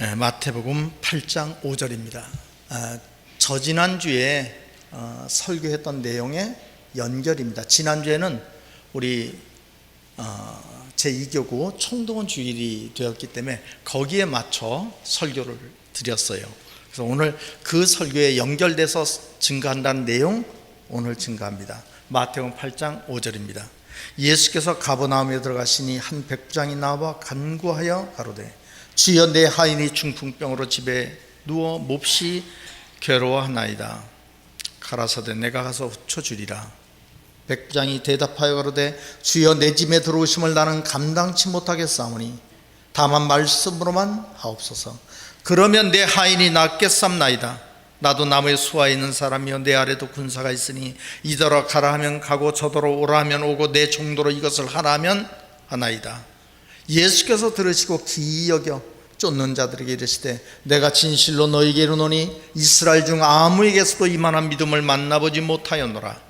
마태복음 8장 5절입니다. 저지난주에 설교했던 내용의 연결입니다. 지난주에는 우리 제2교구 총동원 주일이 되었기 때문에 거기에 맞춰 설교를 드렸어요. 그래서 오늘 그 설교에 연결돼서 증거한다는 내용 오늘 증거합니다. 마태복음 8장 5절입니다. 예수께서 가버나움에 들어가시니 한 백부장이 나와 간구하여 가로되 주여 내 하인이 중풍병으로 집에 누워 몹시 괴로워하나이다. 가라사대 내가 가서 고쳐주리라. 백부장이 대답하여 가로되 주여 내 집에 들어오심을 나는 감당치 못하겠사오니 다만 말씀으로만 하옵소서. 그러면 내 하인이 낫겠삼나이다. 나도 나무에 수하 있는 사람이요 내 아래도 군사가 있으니 이더러 가라 하면 가고 저더러 오라 하면 오고 내 정도로 이것을 하라 하면 하나이다. 예수께서 들으시고 기이 여겨 쫓는 자들에게 이르시되 내가 진실로 너희에게 이르노니 이스라엘 중 아무에게서도 이만한 믿음을 만나보지 못하였노라.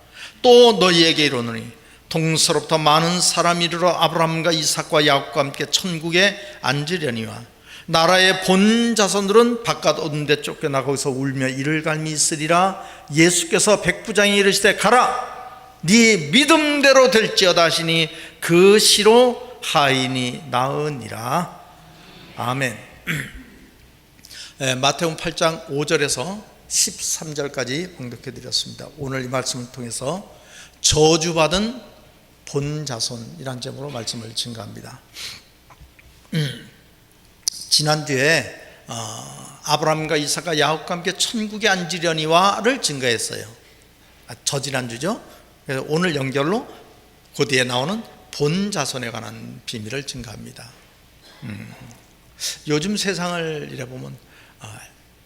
또 너희에게 이르노니 동서로부터 많은 사람이 이르러 아브라함과 이삭과 야곱과 함께 천국에 앉으려니와 나라의 본 자손들은 바깥 어두운 데 쫓겨나 거기서 울며 이를 갈미 있으리라. 예수께서 백부장이 이르시되 가라 네 믿음대로 될지어다 하시니 그 시로 하인이 나으니라. 아멘. 마태복음 8장 5절에서 13절까지 봉독해 드렸습니다. 오늘 이 말씀을 통해서 저주받은 본자손이란 제목으로 말씀을 증거합니다. 지난주에 아브라함과 이삭과 야곱과 함께 천국에 앉으려니와를 증거했어요. 저지난주죠. 그래서 오늘 연결로 그 뒤에 나오는 본자손에 관한 비밀을 증거합니다. 요즘 세상을 이래보면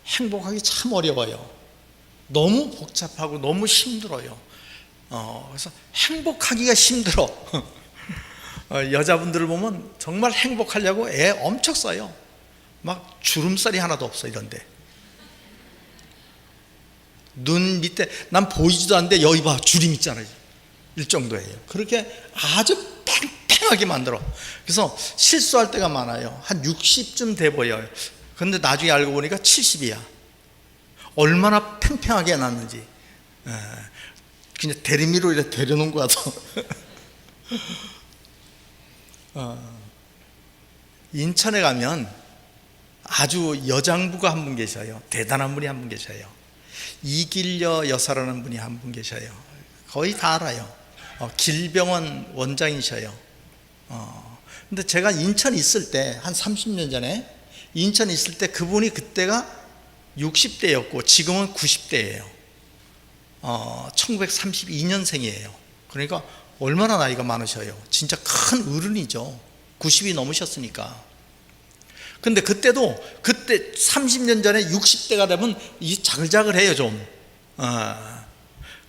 행복하기 참 어려워요. 너무 복잡하고 너무 힘들어요. 그래서 행복하기가 힘들어. 여자분들을 보면 정말 행복하려고 애 엄청 써요. 막 주름살이 하나도 없어. 이런데 눈 밑에 난 보이지도 않는데 여기 봐 주름 있잖아요. 일 정도예요. 그렇게 아주 팽팽하게 만들어. 그래서 실수할 때가 많아요. 한 60쯤 돼 보여요. 그런데 나중에 알고 보니까 70이야. 얼마나 팽팽하게 해놨는지. 그냥 대리미로 이렇게 데려놓은 거 같아. 인천에 가면 아주 여장부가 한 분 계셔요. 대단한 분이 한 분 계셔요. 이길려 여사라는 분이 한 분 계셔요. 거의 다 알아요. 길병원 원장이셔요. 근데 제가 인천 있을 때 한 30년 전에 인천 있을 때 그분이 그때가 60대였고 지금은 90대예요. 1932년생이에요. 그러니까 얼마나 나이가 많으셔요. 진짜 큰 어른이죠. 90이 넘으셨으니까. 근데 그때 30년 전에 60대가 되면 이 자글자글해요 좀.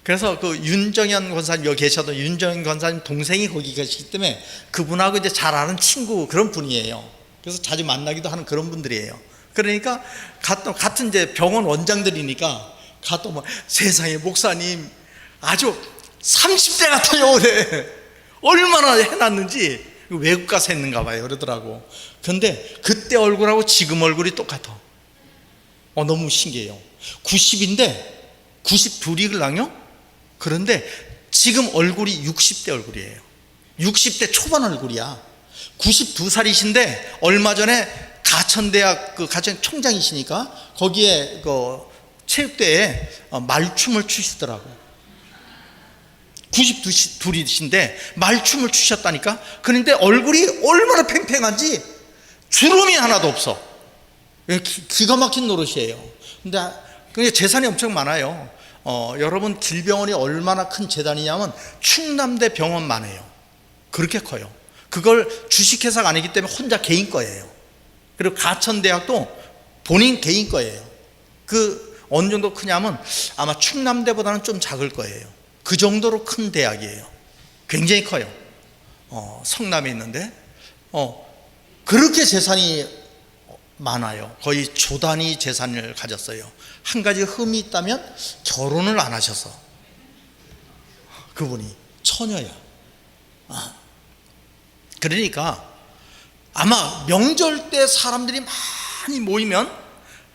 그래서 그 윤정현 권사님, 여기 계셔도 윤정현 권사님 동생이 거기 계시기 때문에 그분하고 이제 잘 아는 친구 그런 분이에요. 그래서 자주 만나기도 하는 그런 분들이에요. 그러니까 같은 이제 병원 원장들이니까 가도 뭐 세상에 목사님 아주 30대 같아요. 그래. 얼마나 해놨는지 외국 가서 했는가 봐요. 그러더라고. 근데 그때 얼굴하고 지금 얼굴이 똑같아. 너무 신기해요. 90인데 92이걸랑요? 그런데 지금 얼굴이 60대 얼굴이에요. 60대 초반 얼굴이야. 92살이신데 얼마 전에 가천대학 가천 총장이시니까 거기에 체육대회에 말춤을 추시더라고. 92이신데 말춤을 추셨다니까. 그런데 얼굴이 얼마나 팽팽한지 주름이 하나도 없어. 기가 막힌 노릇이에요. 근데 재산이 엄청 많아요. 여러분 길병원이 얼마나 큰 재단이냐면 충남대 병원만 해요. 그렇게 커요. 그걸 주식회사가 아니기 때문에 혼자 개인 거예요. 그리고 가천대학도 본인 개인 거예요. 어느 정도 크냐면 아마 충남대보다는 좀 작을 거예요. 그 정도로 큰 대학이에요. 굉장히 커요. 성남에 있는데 그렇게 재산이 많아요. 거의 조 단위 재산을 가졌어요. 한 가지 흠이 있다면 결혼을 안 하셔서. 그분이 처녀야. 그러니까 아마 명절 때 사람들이 많이 모이면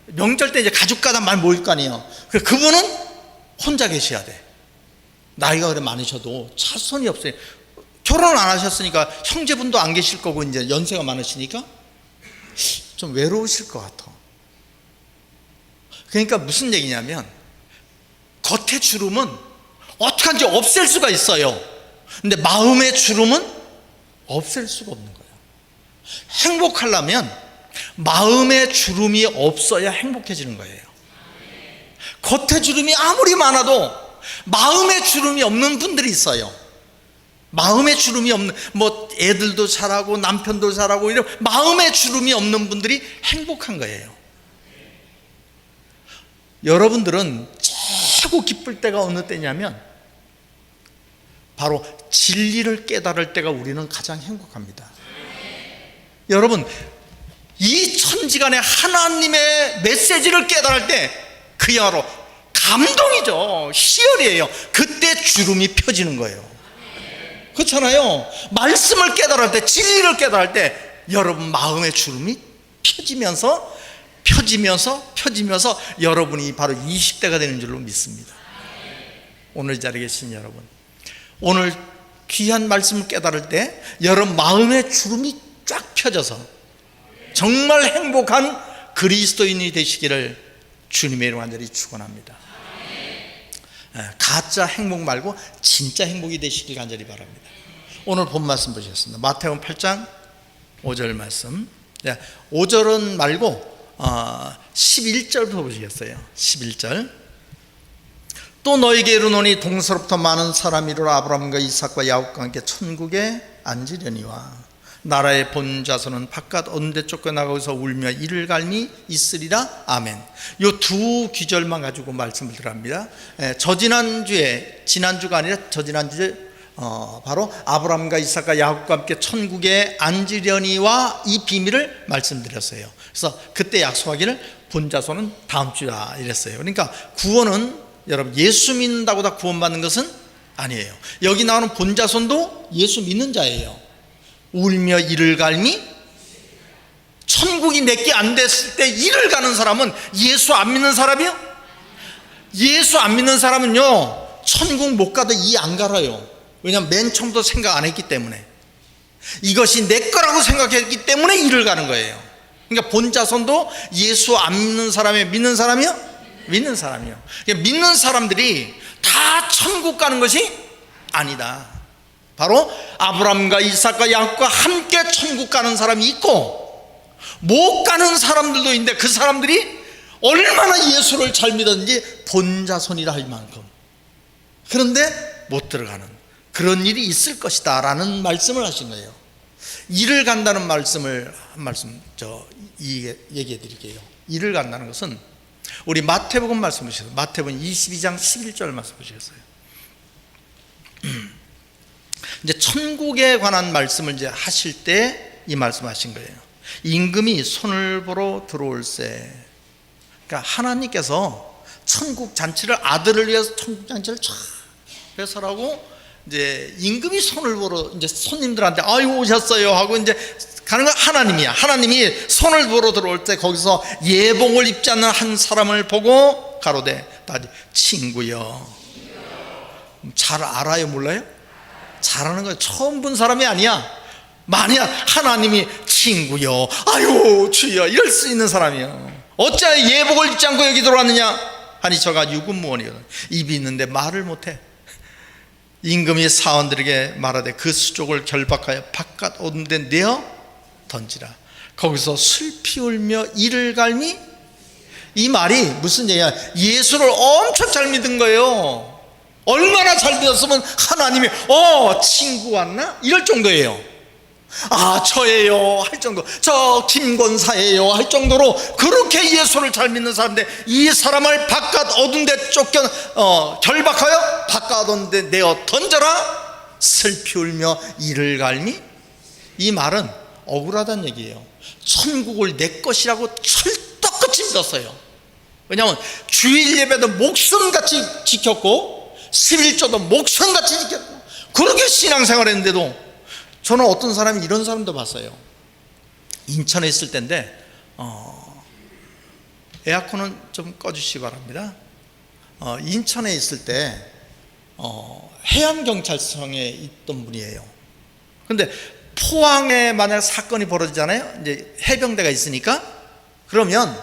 명절 때 이제 가족과다 많이 모일 거 아니에요. 그분은 혼자 계셔야 돼. 나이가 그래 많으셔도 자손이 없어요. 결혼을 안 하셨으니까 형제분도 안 계실 거고 이제 연세가 많으시니까 좀 외로우실 것 같아. 그러니까 무슨 얘기냐면 겉의 주름은 어떡한지 없앨 수가 있어요. 근데 마음의 주름은 없앨 수가 없는 거예요. 행복하려면 마음의 주름이 없어야 행복해지는 거예요. 겉의 주름이 아무리 많아도 마음의 주름이 없는 분들이 있어요. 마음의 주름이 없는, 뭐 애들도 잘하고 남편도 잘하고 이런 마음의 주름이 없는 분들이 행복한 거예요. 여러분들은 최고 기쁠 때가 어느 때냐면 바로 진리를 깨달을 때가 우리는 가장 행복합니다. 여러분, 이 천지간에 하나님의 메시지를 깨달을 때 그야말로 감동이죠. 희열이에요. 그때 주름이 펴지는 거예요. 그렇잖아요. 말씀을 깨달을 때, 진리를 깨달을 때 여러분 마음의 주름이 펴지면서 여러분이 바로 20대가 되는 줄로 믿습니다. 오늘 이 자리에 계신 여러분, 오늘 귀한 말씀을 깨달을 때 여러분 마음의 주름이 쫙 펴져서 정말 행복한 그리스도인이 되시기를 주님의 이름으로 간절히 축원합니다. 가짜 행복 말고 진짜 행복이 되시길 간절히 바랍니다. 오늘 본 말씀 보시겠습니다. 마태복음 8장 5절 말씀. 5절은 말고 11절부터 보시겠어요. 11절. 또 너에게 이르노니 동서로부터 많은 사람이 이르러 아브라함과 이삭과 야곱과 함께 천국에 앉으려니와 나라의 본 자손은 바깥 어느 데 쫓겨나가서 울며 이를 갈미 있으리라. 아멘. 요 두 귀절만 가지고 말씀을 드립니다. 지난주가 아니라 저지난주에 바로 아브라함과 이삭과 야곱과 함께 천국에 앉으려니와 이 비밀을 말씀드렸어요. 그래서 그때 약속하기를 본 자손은 다음 주야 이랬어요. 그러니까 구원은 여러분 예수 믿는다고 다 구원받는 것은 아니에요. 여기 나오는 본 자손도 예수 믿는 자예요. 울며 이를 갈미, 천국이 내게 안 됐을 때 이를 가는 사람은 예수 안 믿는 사람이요? 예수 안 믿는 사람은요 천국 못 가도 이 안 갈아요. 왜냐하면 맨 처음부터 생각 안 했기 때문에, 이것이 내 거라고 생각했기 때문에 이를 가는 거예요. 그러니까 본 자손도 예수 안 믿는 사람이에요? 믿는 사람이요? 믿는 사람이요. 그러니까 믿는 사람들이 다 천국 가는 것이 아니다. 바로 아브라함과 이삭과 야곱과 함께 천국 가는 사람이 있고 못 가는 사람들도 있는데 그 사람들이 얼마나 예수를 잘 믿었는지 본자손이라 할 만큼, 그런데 못 들어가는 그런 일이 있을 것이다 라는 말씀을 하신 거예요. 이를 간다는 말씀을 한 말씀 얘기해 드릴게요. 이를 간다는 것은 우리 마태복음 말씀 보시겠어요. 마태복음 22장 11절 말씀 보시겠어요. 이제 천국에 관한 말씀을 이제 하실 때 이 말씀하신 거예요. 임금이 손을 보러 들어올세. 그러니까 하나님께서 천국 잔치를, 아들을 위해서 천국 잔치를 쫙 해서라고 이제 임금이 손을 보러 이제 손님들한테 아이고 오셨어요 하고 이제 가는 건 하나님이야. 하나님이 손을 보러 들어올 때 거기서 예복을 입지 않는 한 사람을 보고 가로되 친구여. 잘 알아요, 몰라요? 잘하는 거예요. 처음 본 사람이 아니야. 만약 하나님이 친구여, 아유 주여 이럴 수 있는 사람이요, 어찌하여 예복을 입지 않고 여기 들어왔느냐 하니 저가 유군무원이거든. 입이 있는데 말을 못해. 임금이 사원들에게 말하되 그 수족을 결박하여 바깥 오는 데 내어 던지라. 거기서 슬피 울며 이를 갈미. 이 말이 무슨 얘기야? 예수를 엄청 잘 믿은 거예요. 얼마나 잘 믿었으면 하나님이 친구 왔나? 이럴 정도예요. 아 저예요 할 정도, 저 김권사예요 할 정도로 그렇게 예수를 잘 믿는 사람인데 이 사람을 바깥 어두운 데 결박하여 바깥 어두운 데 내어 던져라. 슬피 울며 이를 갈미. 이 말은 억울하다는 얘기예요. 천국을 내 것이라고 철떡같이 믿었어요. 왜냐하면 주일 예배도 목숨같이 지켰고 11조도 목숨같이 지켰고 그렇게 신앙생활 했는데도, 저는 어떤 사람이 이런 사람도 봤어요. 인천에 있을 때인데 에어컨은 좀 꺼주시기 바랍니다. 인천에 있을 때 해양경찰청에 있던 분이에요. 근데 포항에 만약 사건이 벌어지잖아요. 이제 해병대가 있으니까, 그러면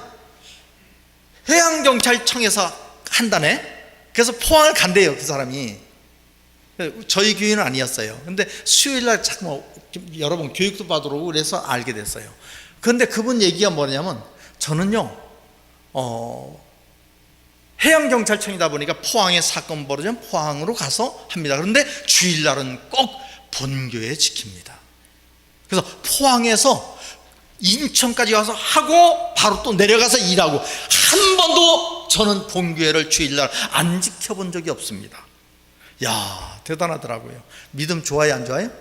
해양경찰청에서 한다네. 그래서 포항을 간대요, 그 사람이. 저희 교회는 아니었어요. 근데 수요일날 자꾸 여러 번 교육도 받으러 오고 그래서 알게 됐어요. 그런데 그분 얘기가 뭐냐면, 저는요 해양경찰청이다 보니까 포항에 사건 벌어지면 포항으로 가서 합니다. 그런데 주일날은 꼭 본교회 지킵니다. 그래서 포항에서 인천까지 가서 하고 바로 또 내려가서 일하고, 한 번도 저는 본교회를 주일날 안 지켜본 적이 없습니다. 야, 대단하더라고요. 믿음 좋아요, 안 좋아요?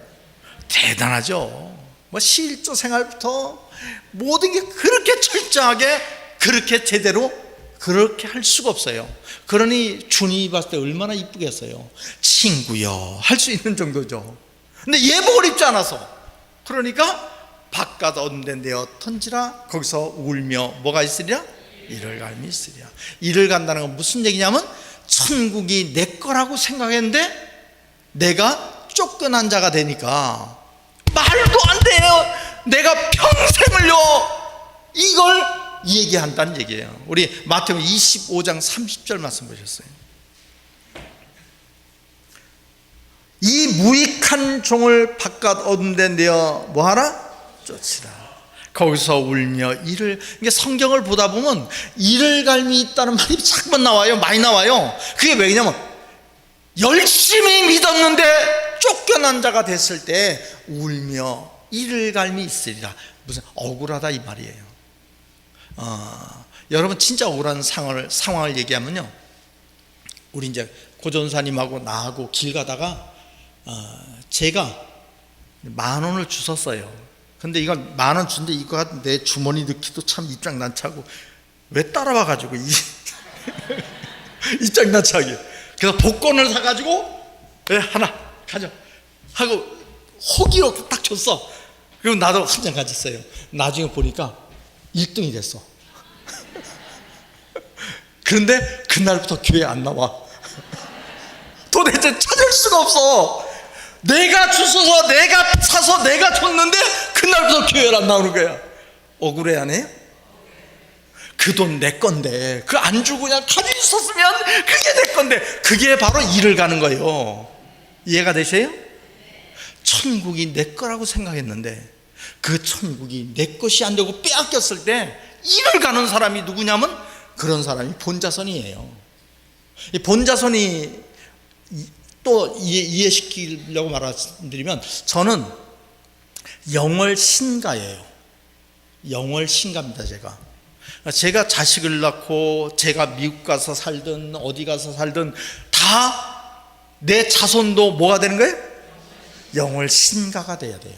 대단하죠. 뭐 실조 생활부터 모든 게 그렇게 철저하게, 그렇게 제대로 그렇게 할 수가 없어요. 그러니 주님이 봤을 때 얼마나 이쁘겠어요. 친구여 할 수 있는 정도죠. 근데 예복을 입지 않아서, 그러니까 바깥 언데 내어 던지라, 거기서 울며 뭐가 있으리라? 이를 갈미 있으리라. 이를 간다는 건 무슨 얘기냐면, 천국이 내 거라고 생각했는데 내가 쫓겨난 자가 되니까 말도 안 돼요. 내가 평생을요 이걸 얘기한다는 얘기예요. 우리 마태복음 25장 30절 말씀 보셨어요. 이 무익한 종을 바깥 어둠에 내어 뭐하라? 쫓으라. 거기서 울며 이를, 이게 성경을 보다 보면 이를 갈미 있다는 말이 자꾸만 나와요. 많이 나와요. 그게 왜냐면 열심히 믿었는데 쫓겨난 자가 됐을 때 울며 이를 갈미 있으리라. 무슨 억울하다 이 말이에요. 여러분 진짜 억울한 상황을 얘기하면요, 우리 이제 고전사님하고 나하고 길 가다가 제가 10,000원을 주셨어요. 근데 이건 10,000원 준데 이거 내 주머니 넣기도 참 입장난차고, 왜 따라와가지고 입장난차게. 그래서 복권을 사가지고 하나 가져 하고 호기로 딱 줬어. 그리고 나도 한 장 가졌어요. 나중에 보니까 1등이 됐어. 그런데 그날부터 교회 안 나와. 도대체 찾을 수가 없어. 내가 주워서 내가 사서 내가 줬는데 그날부터 교회를 안 나오는 거야. 억울해 안 해요? 그 돈 내 건데 그 안 주고 그냥 가지고 있었으면 그게 내 건데, 그게 바로 일을 가는 거예요. 이해가 되세요? 천국이 내 거라고 생각했는데 그 천국이 내 것이 안 되고 빼앗겼을 때 일을 가는 사람이 누구냐면, 그런 사람이 본자손이에요. 이 본자손이 또 이해시키려고 말씀드리면, 저는 영월신가예요. 영월신가입니다. 제가 자식을 낳고 제가 미국 가서 살든 어디 가서 살든 다 내 자손도 뭐가 되는 거예요? 영월신가가 돼야 돼요.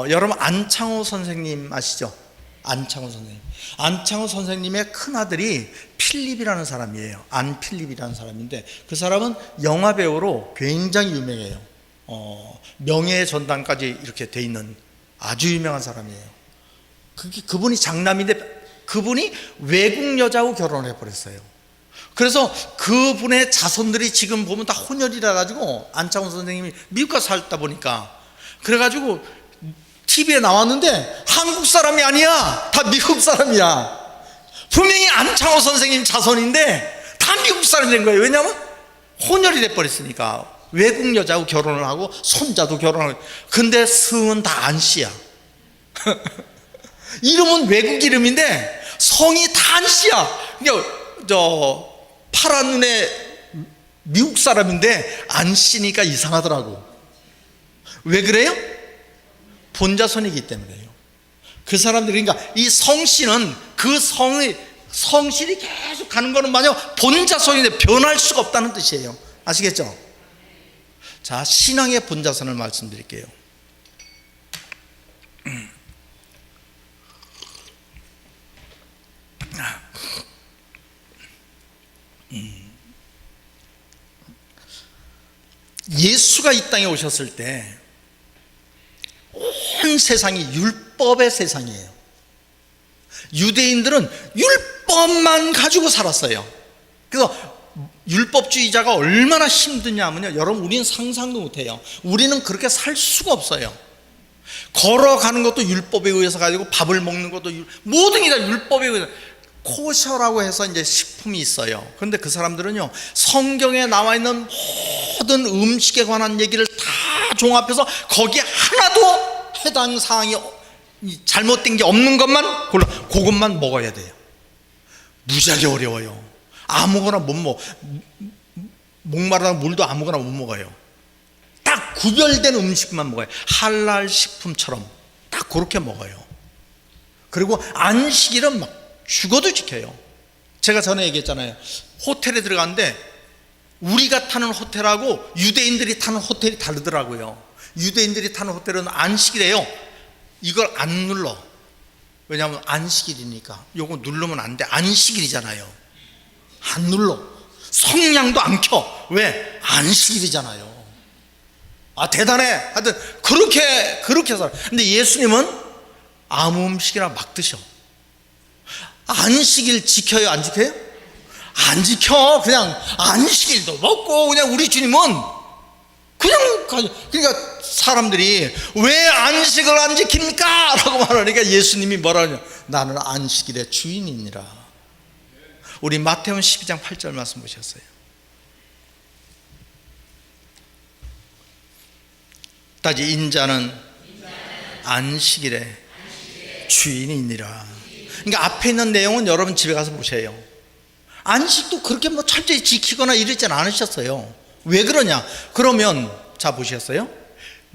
여러분 안창호 선생님 아시죠? 안창호 선생님의 큰아들이 필립이라는 사람이에요. 안필립이라는 사람인데, 그 사람은 영화배우로 굉장히 유명해요. 명예의 전당까지 이렇게 돼 있는 아주 유명한 사람이에요. 그분이 장남인데 그분이 외국 여자하고 결혼을 해버렸어요. 그래서 그분의 자손들이 지금 보면 다 혼혈이라 가지고, 안창호 선생님이 미국 가서 살다 보니까 그래가지고 TV에 나왔는데 한국 사람이 아니야. 다 미국 사람이야. 분명히 안창호 선생님 자손인데 다 미국 사람이 된 거예요. 왜냐하면 혼혈이 돼버렸으니까. 외국 여자하고 결혼을 하고 손자도 결혼하고. 근데 성은 다 안씨야. 이름은 외국 이름인데 성이 다 안씨야. 그러니까 파란 눈에 미국 사람인데 안씨니까 이상하더라고. 왜 그래요? 본자손이기 때문에요. 그 사람들이, 그러니까 이 성씨는 그 성실이 계속 가는 거는 뭐냐, 본자손인데 변할 수가 없다는 뜻이에요. 아시겠죠? 자, 신앙의 본자손을 말씀드릴게요. 예수가 이 땅에 오셨을 때 온 세상이 율법의 세상이에요. 유대인들은 율법만 가지고 살았어요. 그래서 율법주의자가 얼마나 힘드냐면요, 여러분, 우리는 상상도 못해요. 우리는 그렇게 살 수가 없어요. 걸어가는 것도 율법에 의해서 가지고, 밥을 먹는 것도 모든 게 다 율법에 의해서. 코셔라고 해서 이제 식품이 있어요. 그런데 그 사람들은요, 성경에 나와 있는 모든 음식에 관한 얘기를 다 종합해서 거기 하나도 해당 사항이 잘못된 게 없는 것만 골라, 그것만 먹어야 돼요. 무지하게 어려워요. 아무거나 못 먹어. 목마르다고 물도 아무거나 못 먹어요. 딱 구별된 음식만 먹어요. 할랄 식품처럼 딱 그렇게 먹어요. 그리고 안식일은 막 죽어도 지켜요. 제가 전에 얘기했잖아요. 호텔에 들어갔는데 우리가 타는 호텔하고 유대인들이 타는 호텔이 다르더라고요. 유대인들이 타는 호텔은 안식일이에요. 이걸 안 눌러. 왜냐하면 안식일이니까. 요거 누르면 안 돼. 안식일이잖아요. 안 눌러. 성냥도 안 켜. 왜? 안식일이잖아요. 아, 대단해. 하여튼 그렇게 살아. 근데 예수님은 아무 음식이나 막 드셔. 안식일 지켜요, 안 지켜요? 안 지켜. 그냥 안식일도 먹고, 그냥 우리 주님은 그냥 그러니까 사람들이 왜 안식을 안 지킵니까? 라고 말하니까 예수님이 뭐라 하냐, 나는 안식일의 주인이니라. 우리 마태복음 12장 8절 말씀 보셨어요. 따지 인자는 안식일의 주인이니라. 그러니까 앞에 있는 내용은 여러분 집에 가서 보세요. 안식도 그렇게 뭐 철저히 지키거나 이러진 않으셨어요. 왜 그러냐? 그러면 자 보셨어요?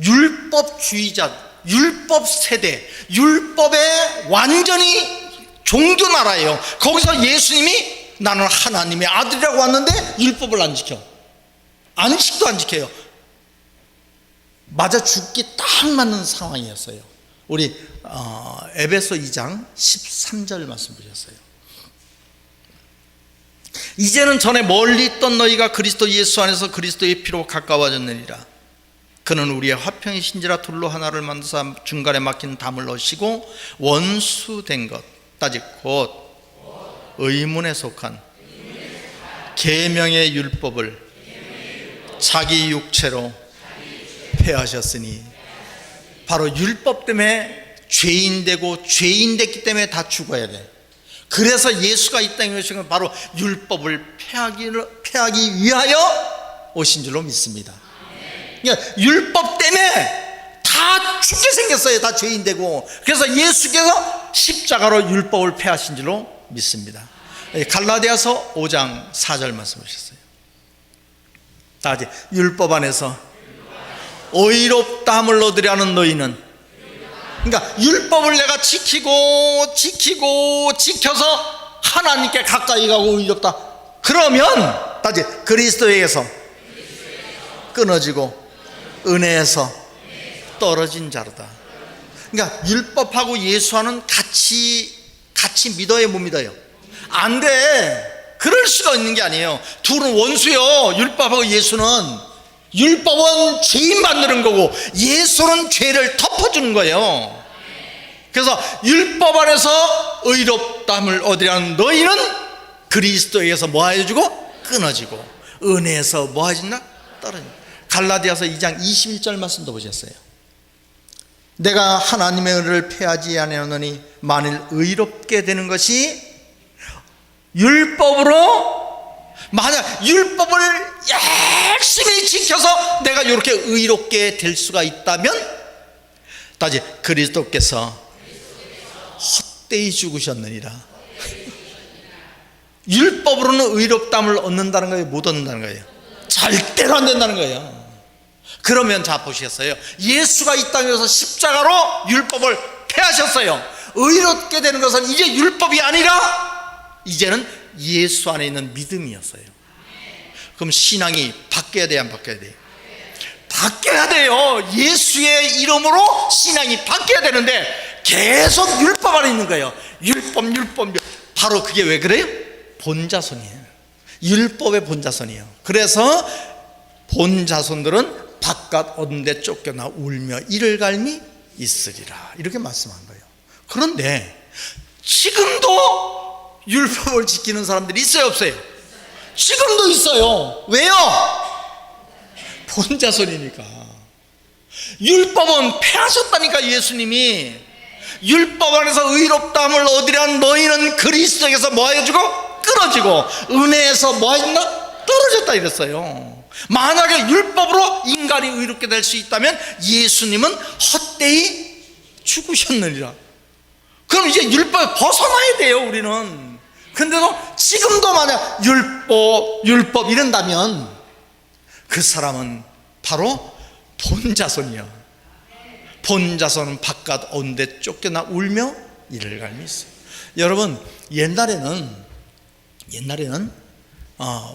율법주의자, 율법 세대, 율법의 완전히 종교 나라예요. 거기서 예수님이 나는 하나님의 아들이라고 왔는데 율법을 안 지켜. 안식도 안 지켜요. 맞아 죽기 딱 맞는 상황이었어요. 우리 에베소 2장 13절 말씀 보셨어요. 이제는 전에 멀리 있던 너희가 그리스도 예수 안에서 그리스도의 피로 가까워졌느니라. 그는 우리의 화평이신지라 둘로 하나를 만드사 중간에 막힌 담을 넣으시고 원수된 것 따지 곧 의문에 속한 계명의 율법을 자기 육체로 폐하셨으니, 바로 율법 때문에 죄인 되고 죄인 됐기 때문에 다 죽어야 돼. 그래서 예수가 이 땅에 오신 건 바로 율법을 폐하기 위하여 오신 줄로 믿습니다. 그러니까 율법 때문에 다 죽게 생겼어요. 다 죄인 되고. 그래서 예수께서 십자가로 율법을 폐하신 줄로 믿습니다. 갈라디아서 5장 4절 말씀 하셨어요. 다 같이 율법 안에서 의롭다함을 얻으려는 너희는, 그러니까 율법을 내가 지키고 지켜서 하나님께 가까이 가고 의롭다. 그러면 다시 그리스도에게서 끊어지고 은혜에서 떨어진 자로다. 그러니까 율법하고 예수와는 같이 믿어요, 못 믿어요? 안 돼. 그럴 수가 있는 게 아니에요. 둘은 원수요. 율법하고 예수는. 율법은 죄인 만드는 거고 예수는 죄를 덮어주는 거예요. 그래서 율법 안에서 의롭다함을 얻으려는 너희는 그리스도에게서 뭐 해주고 끊어지고 은혜에서 뭐 해진다? 떨어진다. 갈라디아서 2장 21절 말씀도 보셨어요. 내가 하나님의 은혜를 폐하지 아니하노니 만일 의롭게 되는 것이 율법으로, 만약 율법을 열심히 지켜서 내가 이렇게 의롭게 될 수가 있다면 다시 그리스도께서 헛되이 죽으셨느니라. 율법으로는 의롭다함을 얻는다는 거예요, 못 얻는다는 거예요? 절대로 안 된다는 거예요. 그러면 자 보시겠어요? 예수가 이 땅에서 십자가로 율법을 폐하셨어요. 의롭게 되는 것은 이제 율법이 아니라 이제는 예수 안에 있는 믿음이었어요. 그럼 신앙이 바뀌어야 돼요, 안 바뀌어야 돼요? 바뀌어야 돼요. 예수의 이름으로 신앙이 바뀌어야 되는데 계속 율법 안에 있는 거예요. 율법. 바로 그게 왜 그래요? 본자손이에요. 율법의 본자손이에요. 그래서 본자손들은 바깥 언데 쫓겨나 울며 이를 갈미 있으리라, 이렇게 말씀한 거예요. 그런데 지금도 율법을 지키는 사람들이 있어요, 없어요? 지금도 있어요. 왜요? 본자손이니까. 율법은 폐하셨다니까. 예수님이 율법 안에서 의롭다함을 얻으려 너희는 그리스도에게서 뭐해주고 끊어지고 은혜에서 뭐하신다? 떨어졌다 이랬어요. 만약에 율법으로 인간이 의롭게 될 수 있다면 예수님은 헛되이 죽으셨느니라. 그럼 이제 율법에 벗어나야 돼요, 우리는. 근데도 지금도 만약 율법 이런다면 그 사람은 바로 본자손이야. 본자손은 바깥 온데 쫓겨나 울며 이를 갈미 있어요. 여러분, 옛날에는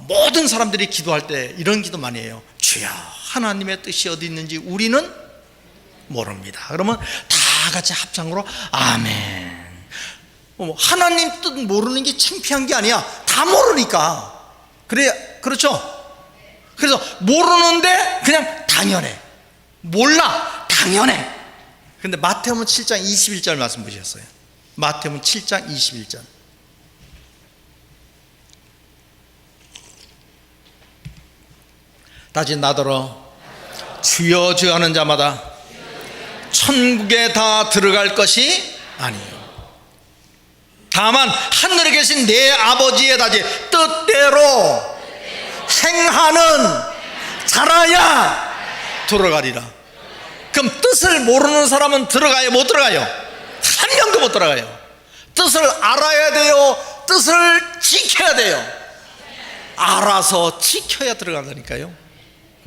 모든 사람들이 기도할 때 이런 기도 많이 해요. 주여, 하나님의 뜻이 어디 있는지 우리는 모릅니다. 그러면 다 같이 합창으로 아멘. 하나님 뜻 모르는 게 창피한 게 아니야. 다 모르니까. 그렇죠? 그래서 모르는데 그냥 당연해. 몰라, 당연해. 근데 마태복음 7장 21절 말씀 보셨어요? 마태복음 7장 21절. 다시 나더러 주여 주여 하는 자마다 천국에 다 들어갈 것이 아니에요. 다만 하늘에 계신 내 아버지의 다지 뜻대로 행하는 자라야 들어가리라. 그럼 뜻을 모르는 사람은 들어가요, 못 들어가요? 한 명도 못 들어가요. 뜻을 알아야 돼요, 뜻을 지켜야 돼요. 알아서 지켜야 들어간다니까요.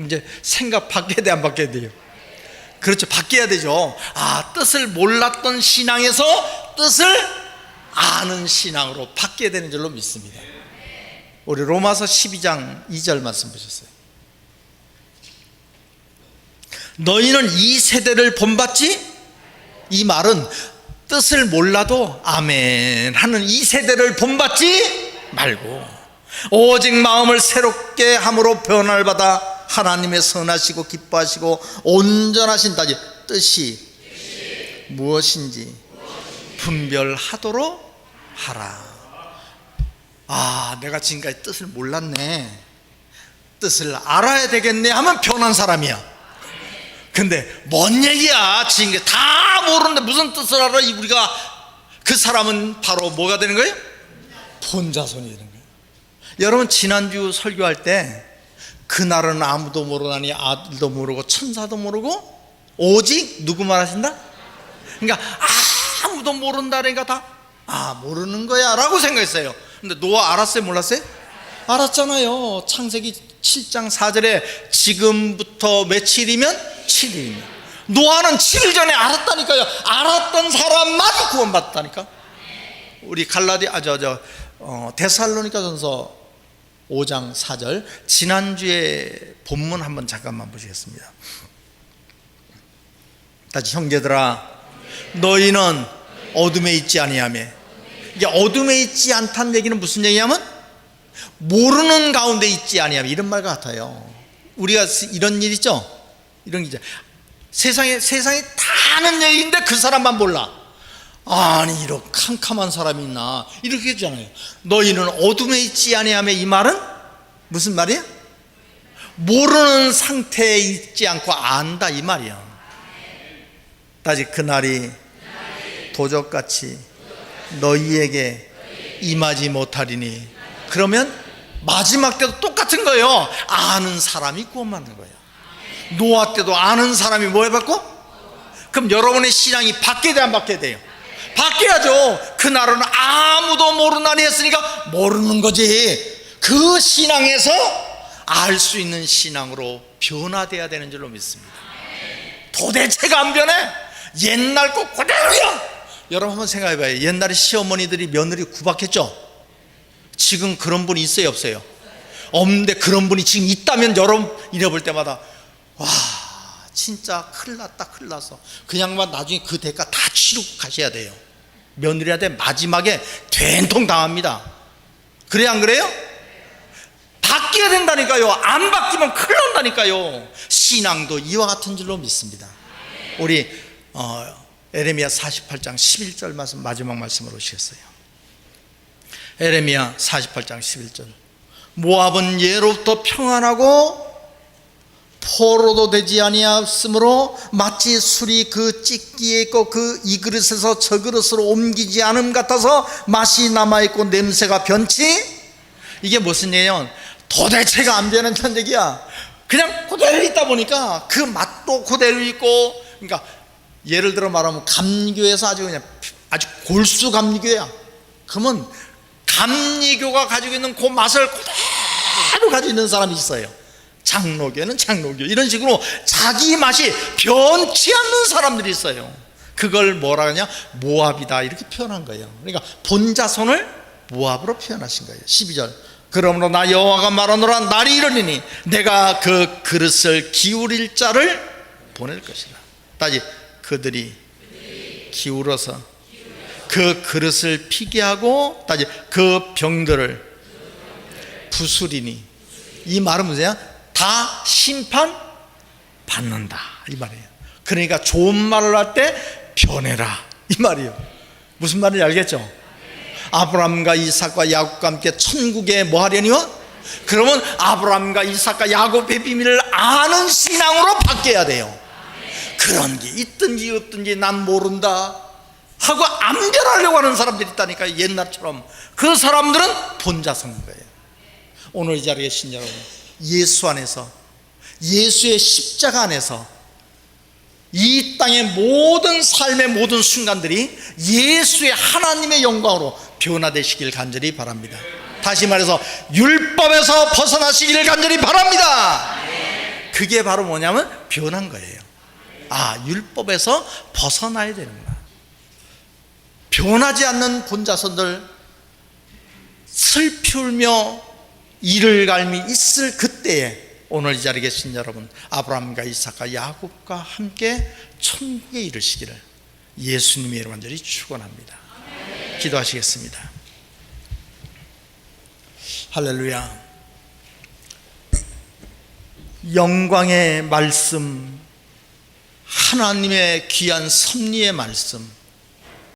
이제 생각 바뀌어야 돼, 안 바뀌어야 돼요? 그렇죠, 바뀌어야 되죠. 뜻을 몰랐던 신앙에서 뜻을 아는 신앙으로 바뀌어야 되는 줄로 믿습니다. 우리 로마서 12장 2절 말씀 보셨어요? 너희는 이 세대를 본받지? 이 말은 뜻을 몰라도 아멘 하는 이 세대를 본받지 말고 오직 마음을 새롭게 함으로 변화를 받아 하나님의 선하시고 기뻐하시고 온전하신 뜻이 무엇인지 분별하도록 하라. 내가 지금까지 뜻을 몰랐네, 뜻을 알아야 되겠네 하면 변한 사람이야. 근데 뭔 얘기야, 지금까지 다 모르는데 무슨 뜻을 알아? 우리가 그 사람은 바로 뭐가 되는 거예요? 본자손이 되는 거예요. 여러분, 지난주 설교할 때 그날은 아무도 모르나니 아들도 모르고 천사도 모르고 오직 누구 말하신다? 그러니까 아무도 모른다니까 다 모르는 거야 라고 생각했어요. 근데 노아 알았어요, 몰랐어요? 알았잖아요. 창세기 7장 4절에 지금부터 며칠이면 7일이면 노아는 7일 전에 알았다니까요. 알았던 사람만 구원받았다니까. 우리 데살로니가전서 5장 4절 지난주에 본문 한번 잠깐만 보시겠습니다. 다시 형제들아 너희는 어둠에 있지 아니하며. 이게 어둠에 있지 않다는 얘기는 무슨 얘기냐면 모르는 가운데 있지 아니하며 이런 말 같아요. 우리가 이런 일 있죠? 이런 게 세상에 다 아는 얘기인데 그 사람만 몰라. 아니 이렇게 캄캄한 사람이 있나 이렇게 하잖아요. 너희는 어둠에 있지 아니하며 이 말은 무슨 말이야? 모르는 상태에 있지 않고 안다 이 말이야. 다시 그날이 도적같이 너희에게 임하지 못하리니. 그러면 마지막 때도 똑같은 거예요. 아는 사람이 구원받는 거예요. 노아 때도 아는 사람이 뭐 해봤고? 그럼 여러분의 신앙이 바뀌어야 돼요, 안 바뀌어야 돼요? 바뀌어야죠. 그날은 아무도 모르나니 했으니까 모르는 거지. 그 신앙에서 알 수 있는 신앙으로 변화돼야 되는 줄로 믿습니다. 도대체가 안 변해? 옛날 거 그대로야. 여러분 한번 생각해봐요. 옛날에 시어머니들이 며느리 구박했죠? 지금 그런 분이 있어요, 없어요? 없는데 그런 분이 지금 있다면 여러분 잃어볼 때마다 와 진짜 큰일 났다, 큰일 났어. 그 양반 나중에 그 대가 다 치르고 가셔야 돼요. 며느리한테 마지막에 된통 당합니다. 그래 안 그래요? 바뀌어야 된다니까요. 안 바뀌면 큰일 난다니까요. 신앙도 이와 같은 줄로 믿습니다. 우리 에레미야 48장 11절 말씀, 마지막 말씀으로 오시겠어요? 에레미야 48장 11절. 모압은 예로부터 평안하고 포로도 되지 아니하였으므로 마치 술이 그 찌끼에 있고 그 이 그릇에서 저 그릇으로 옮기지 않음 같아서 맛이 남아있고 냄새가 변치. 이게 무슨 얘기예요? 도대체가 안 되는 얘기야. 그냥 그대로 있다 보니까 그 맛도 그대로 있고, 그러니까 예를 들어 말하면 감리교에서 아주 골수 감리교야. 그러면 감리교가 가지고 있는 그 맛을 그대로 가지고 있는 사람이 있어요. 장로교는 장로교, 이런 식으로 자기 맛이 변치 않는 사람들이 있어요. 그걸 뭐라 하냐? 모압이다, 이렇게 표현한 거예요. 그러니까 본자손을 모압으로 표현하신 거예요. 12절. 그러므로 나 여호와가 말하노라. 날이 이르리니 내가 그 그릇을 기울일 자를 보낼 것이다. 다시, 그들이 기울어서 그 그릇을 피게 하고, 다시 그 병들을 부수리니. 이 말은 뭐냐? 다 심판 받는다, 이 말이에요. 그러니까 좋은 말을 할 때 변해라, 이 말이에요. 무슨 말인지 알겠죠? 아브라함과 이삭과 야곱과 함께 천국에 뭐 하려니요? 그러면 아브라함과 이삭과 야곱의 비밀을 아는 신앙으로 바뀌어야 돼요. 그런 게 있든지 없든지 난 모른다 하고 안 변하려고 하는 사람들이 있다니까. 옛날처럼 그 사람들은 본자성인 거예요. 오늘 이 자리에 계신 여러분, 예수 안에서, 예수의 십자가 안에서 이 땅의 모든 삶의 모든 순간들이 예수의 하나님의 영광으로 변화되시길 간절히 바랍니다. 다시 말해서 율법에서 벗어나시기를 간절히 바랍니다. 그게 바로 뭐냐면 변한 거예요. 아, 율법에서 벗어나야 되는구나. 변하지 않는 본자손들, 슬피 울며 이를 갈미 있을 그때에 오늘 이 자리에 계신 여러분, 아브라함과 이삭과 야곱과 함께 천국에 이르시기를 예수님의 이름으로 간절히 축원합니다. 기도하시겠습니다. 할렐루야. 영광의 말씀, 하나님의 귀한 섭리의 말씀,